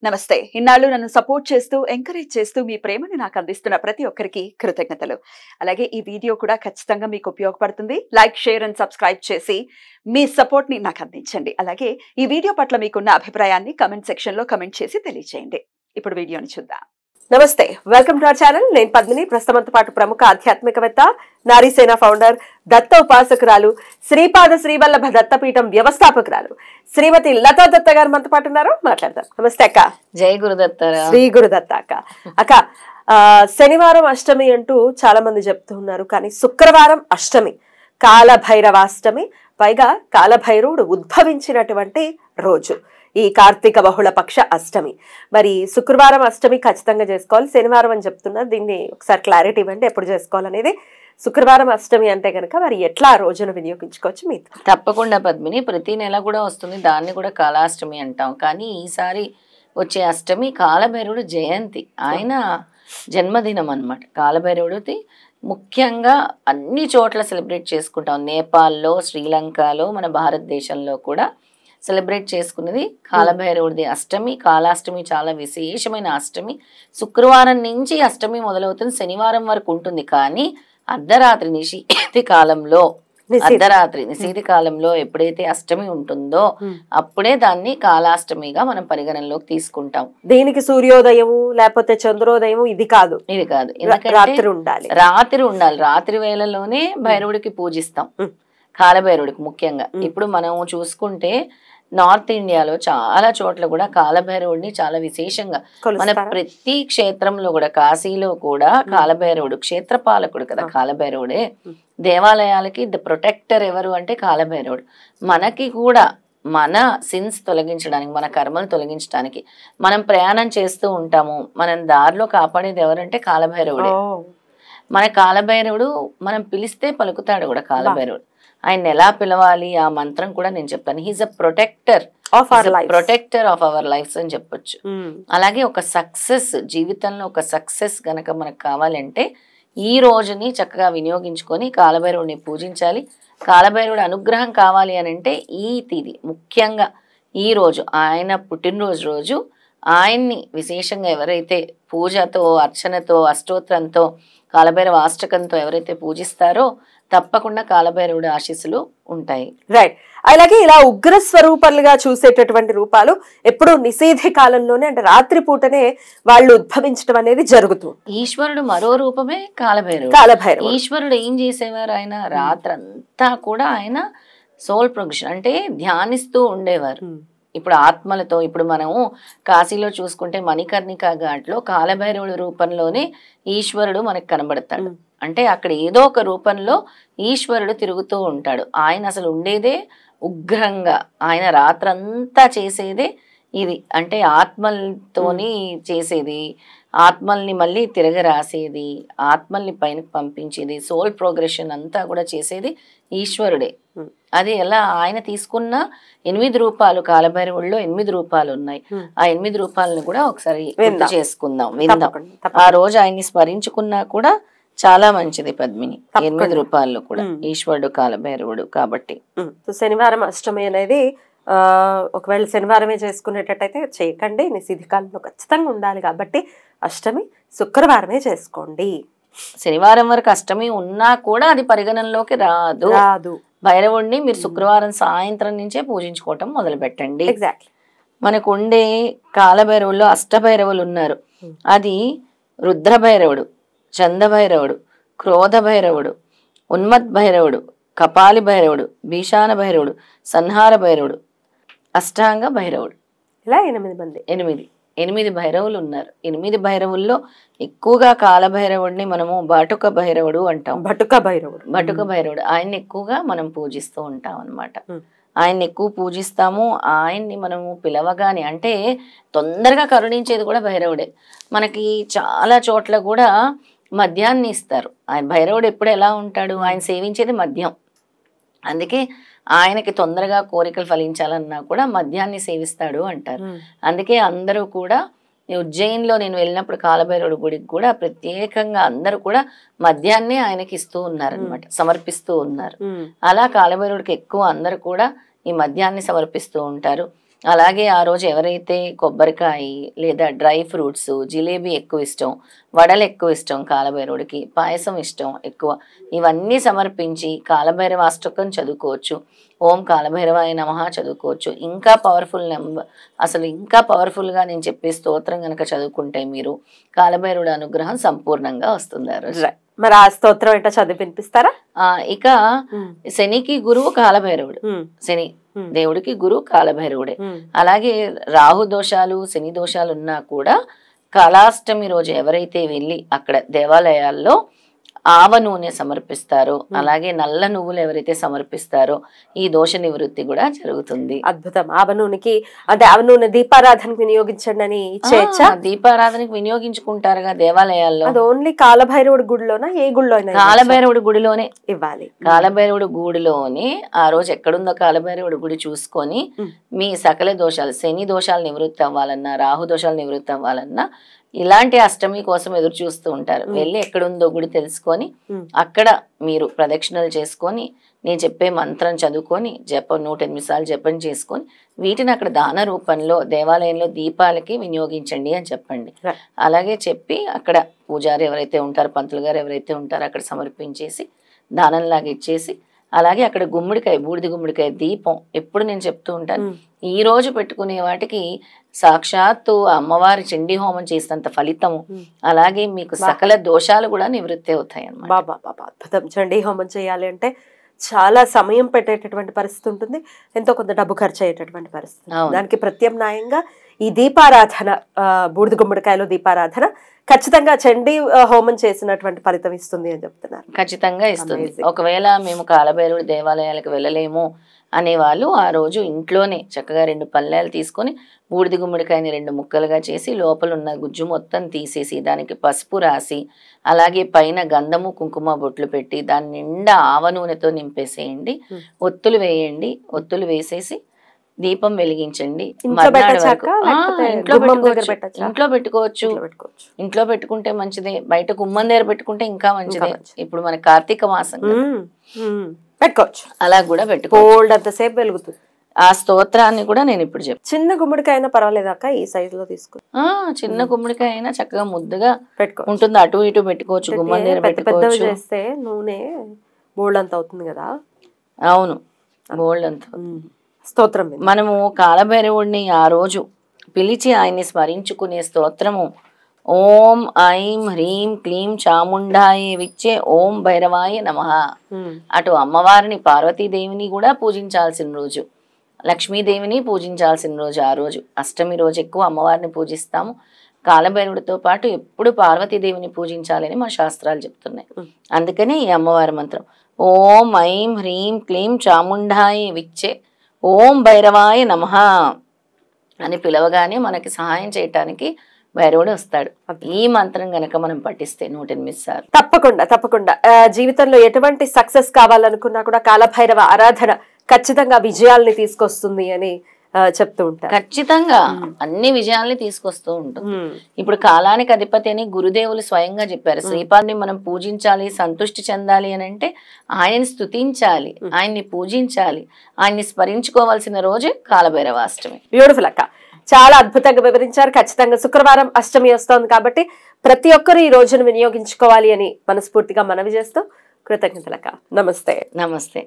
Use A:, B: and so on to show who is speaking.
A: నమస్తే. ఇన్నాళ్ళు నన్ను సపోర్ట్ చేస్తూ, ఎంకరేజ్ చేస్తూ మీ ప్రేమని నాకు అందిస్తున్న ప్రతి ఒక్కరికి కృతజ్ఞతలు. అలాగే ఈ వీడియో కూడా ఖచ్చితంగా మీకు ఉపయోగపడుతుంది. లైక్, షేర్ అండ్ సబ్స్క్రైబ్ చేసి మీ సపోర్ట్‌ని నాకు అందించండి. అలాగే ఈ వీడియో పట్ల మీకున్న అభిప్రాయాన్ని కామెంట్ సెక్షన్‌లో కామెంట్ చేసి తెలియజేయండి. ఇప్పుడు వీడియోని చూద్దాం.
B: నమస్తే, వెల్కమ్ టు అవర్ ఛానల్. నేను పద్మిని. ప్రస్తుతంతో పాటు ప్రముఖ ఆధ్యాత్మికవేత్త, నారీసేన ఫౌండర్, దత్త ఉపాసకురాలు, శ్రీపాద శ్రీవల్లభ దత్తపీఠం వ్యవస్థాపకురాలు శ్రీమతి లతా దత్త గారు మనతో పాటు ఉన్నారు. మాట్లాడదాం. నమస్తే అక్క.
C: జై గురుదత్త.
B: శ్రీ గురుదత్త అక్క. అక్క, శనివారం అష్టమి అంటూ చాలా మంది చెప్తూ ఉన్నారు, కానీ శుక్రవారం అష్టమి, కాలభైరవాష్టమి. పైగా కాలభైరవుడు ఉద్భవించినటువంటి రోజు ఈ కార్తీక బహుళ పక్ష అష్టమి. మరి శుక్రవారం అష్టమి ఖచ్చితంగా చేసుకోవాలి, శనివారం అని చెప్తున్నారు. దీన్ని ఒకసారి క్లారిటీ ఇవ్వండి, ఎప్పుడు చేసుకోవాలనేది. శుక్రవారం అష్టమి అంటే కనుక మరి ఎట్లా ఆ రోజును వినియోగించుకోవచ్చు మీతో?
C: తప్పకుండా పద్మిని, ప్రతి నెల కూడా వస్తుంది, దాన్ని కూడా కాలాష్టమి అంటాం. కానీ ఈసారి వచ్చే అష్టమి కాలభైరవుడు జయంతి, ఆయన జన్మదినం అన్నమాట. కాలభైరవుడిది ముఖ్యంగా అన్ని చోట్ల సెలబ్రేట్ చేసుకుంటాం. నేపాల్లో, శ్రీలంకలో, మన భారతదేశంలో కూడా సెలబ్రేట్ చేసుకునేది కాలభైరవుడిది అష్టమి. కాలాష్టమి చాలా విశేషమైన అష్టమి. శుక్రవారం నుంచి అష్టమి మొదలవుతుంది, శనివారం వరకు ఉంటుంది. కానీ అర్ధరాత్రి నిశీతి కాలంలో, నిశీతి కాలంలో ఎప్పుడైతే అష్టమి ఉంటుందో అప్పుడే దాన్ని కాలాష్టమిగా మనం పరిగణనలోకి తీసుకుంటాం.
B: దీనికి సూర్యోదయము లేకపోతే చంద్రోదయము ఇది కాదు,
C: ఎందుకంటే రాత్రి ఉండాలి. రాత్రి వేళలోనే భైరవుడికి పూజిస్తాం, కాలభైరవుడికి ముఖ్యంగా. ఇప్పుడు మనం చూసుకుంటే నార్త్ ఇండియాలో చాలా చోట్ల కూడా కాలభైరవుడిని చాలా విశేషంగా, మన ప్రతి క్షేత్రంలో కూడా, కాశీలో కూడా కాలభైరవుడు క్షేత్రపాలకుడు కదా కాలభైరవుడే. దేవాలయాలకి ద ప్రొటెక్టర్ ఎవరు అంటే కాలభైరవుడు. మనకి కూడా మన సిన్స్ తొలగించడానికి, మన కర్మలు తొలగించడానికి మనం ప్రయాణం చేస్తూ ఉంటాము, మనం దారిలో కాపాడేది ఎవరంటే కాలభైరవుడే. మన కాలభైరవుడు మనం పిలిస్తే పలుకుతాడు కూడా కాలభైరవుడు. ఆయన ఎలా పిలవాలి ఆ మంత్రం కూడా నేను చెప్తాను. He's a protector of our lives అని చెప్పొచ్చు. అలాగే ఒక సక్సెస్, జీవితంలో ఒక సక్సెస్ గనక మనకు కావాలంటే ఈ రోజుని చక్కగా వినియోగించుకొని కాలభైరవుడిని పూజించాలి. కాలభైరవుడి అనుగ్రహం కావాలి అని అంటే ఈ తిథి, ముఖ్యంగా ఈ రోజు ఆయన పుట్టినరోజు రోజు ఆయన్ని విశేషంగా ఎవరైతే పూజతో, అర్చనతో, అష్టోత్తరంతో, కాలభైరవ అష్టకంతో ఎవరైతే పూజిస్తారో తప్పకుండా కాలభైరవుడి ఆశీస్సులు ఉంటాయి.
B: రైట్. అలాగే ఇలా ఉగ్ర స్వరూపాలుగా చూసేటటువంటి రూపాలు ఎప్పుడు నిషేధ కాలంలోనే, అంటే రాత్రి పూటనే వాళ్ళు ఉద్భవించడం అనేది జరుగుతుంది.
C: ఈశ్వరుడు మరో రూపమే కాలభైరవుడు. ఈశ్వరుడు ఏం చేసేవారు? ఆయన రాత్రంతా కూడా ఆయన సోల్ ప్రొగ్రెషన్ అంటే ధ్యానిస్తూ ఉండేవారు. ఇప్పుడు ఆత్మలతో, ఇప్పుడు మనము కాశీలో చూసుకుంటే మణికర్ణికా ఘాట్లో కాలభైరవుడి రూపంలోనే ఈశ్వరుడు మనకు కనబడతాడు. అంటే అక్కడ ఏదో ఒక రూపంలో ఈశ్వరుడు తిరుగుతూ ఉంటాడు. ఆయన అసలు ఉండేదే ఉగ్రంగా, ఆయన రాత్రంతా చేసేదే ఇది. అంటే ఆత్మలతోని చేసేది, ఆత్మల్ని మళ్ళీ తిరగరాసేది, ఆత్మల్ని పైనకి పంపించేది, సోల్ ప్రోగ్రెషన్ అంతా కూడా చేసేది ఈశ్వరుడే. అది ఎలా ఆయన తీసుకున్న 8 రూపాలు, కాలభైరవుల్లో 8 రూపాలు ఉన్నాయి. ఆ 8 రూపాలను కూడా ఒకసారి గుర్తు చేసుకుందాం, విందాం. ఆ రోజు ఆయన్ని స్మరించుకున్నా కూడా చాలా మంచిది పద్మిని. 8 రూపాయలు కూడా ఈశ్వరుడు కాలభైరవుడు కాబట్టి.
B: శనివారం అష్టమి అనేది ఒకవేళ శనివారమే చేసుకునేటట్టయితే చేయకండి, నిషిద్ధ కాలంలో ఖచ్చితంగా ఉండాలి కాబట్టి అష్టమి శుక్రవారమే చేసుకోండి.
C: శనివారం వరకు అష్టమి ఉన్నా కూడా అది పరిగణనలోకి రాదు. భైరవుడిని మీరు శుక్రవారం సాయంత్రం నుంచే పూజించుకోవటం మొదలు పెట్టండి.
B: ఎగ్జాక్ట్లీ.
C: మనకు ఉండే కాలభైరవుల్లో అష్టభైరవులు ఉన్నారు. అది రుద్రభైరవుడు, చందభైరవుడు, క్రోధ భైరవుడు, ఉన్మత్ భైరవుడు, కపాలి భైరవుడు, భీషాన భైరవుడు, సంహార భైరవుడు, అష్టాంగ భైరవుడు,
B: ఇలా 8 మంది,
C: 8 భైరవులు ఉన్నారు. 8 భైరవుల్లో ఎక్కువగా కాలభైరవుడిని మనము బాటుక భైరవుడు అంటాం.
B: బటుక భైరవుడు
C: ఆయన్ని ఎక్కువగా మనం పూజిస్తూ ఉంటాం అన్నమాట. ఆయన్ని ఎక్కువ పూజిస్తాము. ఆయన్ని మనము పిలవగానే, అంటే తొందరగా కరుణించేది కూడా భైరవుడే. మనకి చాలా చోట్ల కూడా మద్యాన్ని ఇస్తారు. ఆయన భైరవుడు ఎప్పుడు ఎలా ఉంటాడు? ఆయన సేవించేది మద్యం. అందుకే ఆయనకి తొందరగా కోరికలు ఫలించాలన్నా కూడా మద్యాన్ని సేవిస్తాడు అంటారు. అందుకే అందరూ కూడా ఉజ్జయిన్లో నేను వెళ్ళినప్పుడు కాలభైరవుడి గుడికి కూడా ప్రత్యేకంగా అందరూ కూడా మద్యాన్ని ఆయనకి ఇస్తూ ఉన్నారు అనమాట, సమర్పిస్తూ ఉన్నారు. అలా కాలభైరవుడికి ఎక్కువ అందరూ కూడా ఈ మద్యాన్ని సమర్పిస్తూ ఉంటారు. అలాగే ఆ రోజు ఎవరైతే కొబ్బరికాయ లేదా డ్రై ఫ్రూట్స్, జిలేబీ ఎక్కువ ఇష్టం, వడలు ఎక్కువ ఇష్టం, కాలభైరవుడికి పాయసం ఇష్టం ఎక్కువ, ఇవన్నీ సమర్పించి కాలభైరవ అష్టకం చదువుకోవచ్చు. ఓం కాలభైరవాయ నమః చదువుకోవచ్చు. ఇంకా పవర్ఫుల్ నెంబర్, అసలు ఇంకా పవర్ఫుల్గా నేను చెప్పే స్తోత్రం కనుక చదువుకుంటే మీరు కాలభైరవుడి అనుగ్రహం సంపూర్ణంగా వస్తుంది ఆ రోజు.
B: మరి ఆ స్తోత్రం ఏంటో చదివి వినిపిస్తారా?
C: ఇక శనికి గురువు కాలభైరవుడు, శని దేవుడికి గురువు కాలభైరవుడే. అలాగే రాహు దోషాలు, శని దోషాలు ఉన్నా కూడా కళాష్టమి రోజు ఎవరైతే వెళ్ళి అక్కడ దేవాలయాల్లో ఆవ నూనె సమర్పిస్తారో, అలాగే నల్ల నువ్వులు ఎవరైతే సమర్పిస్తారో ఈ దోష నివృత్తి కూడా జరుగుతుంది.
B: అద్భుతం. ఆవ నూనెకి అంటే ఆవ నూనె దీపారాధనకి వినియోగించండి అని ఇచ్చేయచ్చా?
C: దీపారాధనకి వినియోగించుకుంటారుగా దేవాలయాల్లో.
B: అది ఓన్లీ కాలభైరవుడి గుడిలోనా, ఏ గుడిలో అయినా?
C: కాలభైరవుడి గుడిలోనే
B: ఇవ్వాలి.
C: కాలభైరవుడి గుడిలోనే ఆ రోజు ఎక్కడుందో కాలభైరవుడి గుడి చూసుకొని మీ సకల దోషాలు, శని దోషాలు నివృత్తి అవ్వాలన్నా, రాహు దోషాలు నివృత్తి అవ్వాలన్నా, ఇలాంటి అష్టమి కోసం ఎదురు చూస్తూ ఉంటారు. వెళ్ళి ఎక్కడుందో గుడి తెలుసుకొని అక్కడ మీరు ప్రదక్షిణలు చేసుకొని నేను చెప్పే మంత్రం చదువుకొని జపం 108 సార్లు జపం చేసుకొని వీటిని అక్కడ దాన రూపంలో దేవాలయంలో దీపాలకి వినియోగించండి అని చెప్పండి. అలాగే చెప్పి అక్కడ పూజారి ఎవరైతే ఉంటారో, పంతులు గారు ఎవరైతే ఉంటారో అక్కడ సమర్పించేసి దానంలాగా ఇచ్చేసి, అలాగే అక్కడ గుమ్మడికాయ, బూడిద గుమ్మడికాయ దీపం ఎప్పుడు నేను చెప్తూ ఉంటాను, ఈ రోజు పెట్టుకునే వాటికి సాక్షాత్తు అమ్మవారి చండీ హోమం చేసినంత ఫలితము, అలాగే మీకు సకల దోషాలు కూడా నివృత్తి అవుతాయి అన్నమాట.
B: బాబా అద్భుతం. చండీ హోమం చేయాలి అంటే చాలా సమయం పెట్టేటటువంటి పరిస్థితి ఉంటుంది, ఎంతో కొంత డబ్బు ఖర్చు అయ్యేటటువంటి పరిస్థితి. దానికి ప్రత్యామ్నాయంగా ఈ దీపారాధన, బూడిద గుమ్మడికాయలో దీపారాధన ఖచ్చితంగా చండీ హోమం చేసినటువంటి ఫలితం ఇస్తుంది అని చెప్తున్నారు.
C: ఖచ్చితంగా ఇస్తుంది. ఒకవేళ మేము కాలభైరవుడి దేవాలయాలకు వెళ్ళలేము అనేవాళ్ళు ఆ రోజు ఇంట్లోనే చక్కగా 2 పళ్ళాలు తీసుకొని బూడిద గుమ్మడికాయని 2 ముక్కలుగా చేసి లోపల ఉన్న గుజ్జు మొత్తం తీసేసి దానికి పసుపు రాసి, అలాగే పైన గంధము కుంకుమ బొట్లు పెట్టి దాని నిండా ఆవ నూనెతో నింపేసేయండి. ఒత్తులు వేయండి. ఒత్తులు వేసేసి దీపం వెలిగించండి. ఇంట్లో పెట్టుకోవచ్చు. ఇంట్లో పెట్టుకుంటే మంచిదే, బయట గుమ్మం దగ్గర పెట్టుకుంటే ఇంకా మంచిదే. ఇప్పుడు మన కార్తీక మాసం
B: పెట్టుకోవచ్చు,
C: అలా కూడా పెట్టుకోవచ్చు.
B: అంతసేపు వెలుగుతుంది.
C: ఆ స్తోత్రాన్ని కూడా నేను ఇప్పుడు చెప్తాను.
B: చిన్న గుమ్మడికాయ అయినా పర్వాలేదాక ఈ సైజ్ లో తీసుకో.
C: చిన్న గుమ్మడికాయ అయినా చక్కగా ముద్దుగా ఉంటుంది, అటు ఇటు పెట్టుకోవచ్చు, గుమ్మం దగ్గర పెట్టుకోవచ్చు.
B: చేస్తే నూనె బోల్డ్ అంత అవుతుంది కదా.
C: అవును, బోల్డ్ అంత.
B: స్తోత్రం
C: మనము కాలభైరవుడిని ఆ రోజు పిలిచి ఆయన్ని స్మరించుకునే స్తోత్రము ఓం ఐం హ్రీం క్లీం చాముండాయ విచ్చే ఓం భైరవాయ నమః. అటు అమ్మవారిని పార్వతీదేవిని కూడా పూజించాల్సిన రోజు, లక్ష్మీదేవిని పూజించాల్సిన రోజు. ఆ రోజు అష్టమి రోజు ఎక్కువ అమ్మవారిని పూజిస్తాము. కాలభైరవుడితో పాటు ఎప్పుడు పార్వతీదేవిని పూజించాలని మా శాస్త్రాలు చెప్తున్నాయి. అందుకని ఈ అమ్మవారి మంత్రం ఓం ఐం హ్రీం క్లీం చాముండాయ విచ్చే ఓం భైరవాయ నమః అని పిలవగానే మనకి సహాయం చేయటానికి భైరవుడు వస్తాడు. ఈ మంత్రం గనక మనం పఠిస్తే 108 సార్లు
B: తప్పకుండా జీవితంలో ఎటువంటి సక్సెస్ కావాలనుకున్నా కూడా కాలభైరవ ఆరాధన ఖచ్చితంగా విజయాల్ని తీసుకొస్తుంది అని చెప్తూ ఉంటారు.
C: ఖచ్చితంగా అన్ని విజయాల్ని తీసుకొస్తూ ఉంటుంది. ఇప్పుడు కాలానికి అధిపతి అని గురుదేవులు స్వయంగా చెప్పారు. శ్రీపాదుని మనం పూజించాలి, సంతృష్టి చెందాలి అని అంటే ఆయన్ని స్తుతించాలి, ఆయన్ని పూజించాలి, ఆయన్ని స్మరించుకోవాల్సిన రోజే కాలభైరవాష్టమి.
B: బ్యూటిఫుల్ అక్క, చాలా అద్భుతంగా వివరించారు. ఖచ్చితంగా శుక్రవారం అష్టమి వస్తోంది కాబట్టి ప్రతి ఒక్కరు ఈ రోజును వినియోగించుకోవాలి అని మనస్ఫూర్తిగా మనవి చేస్తూ కృతజ్ఞతలక్క. నమస్తే.
C: నమస్తే.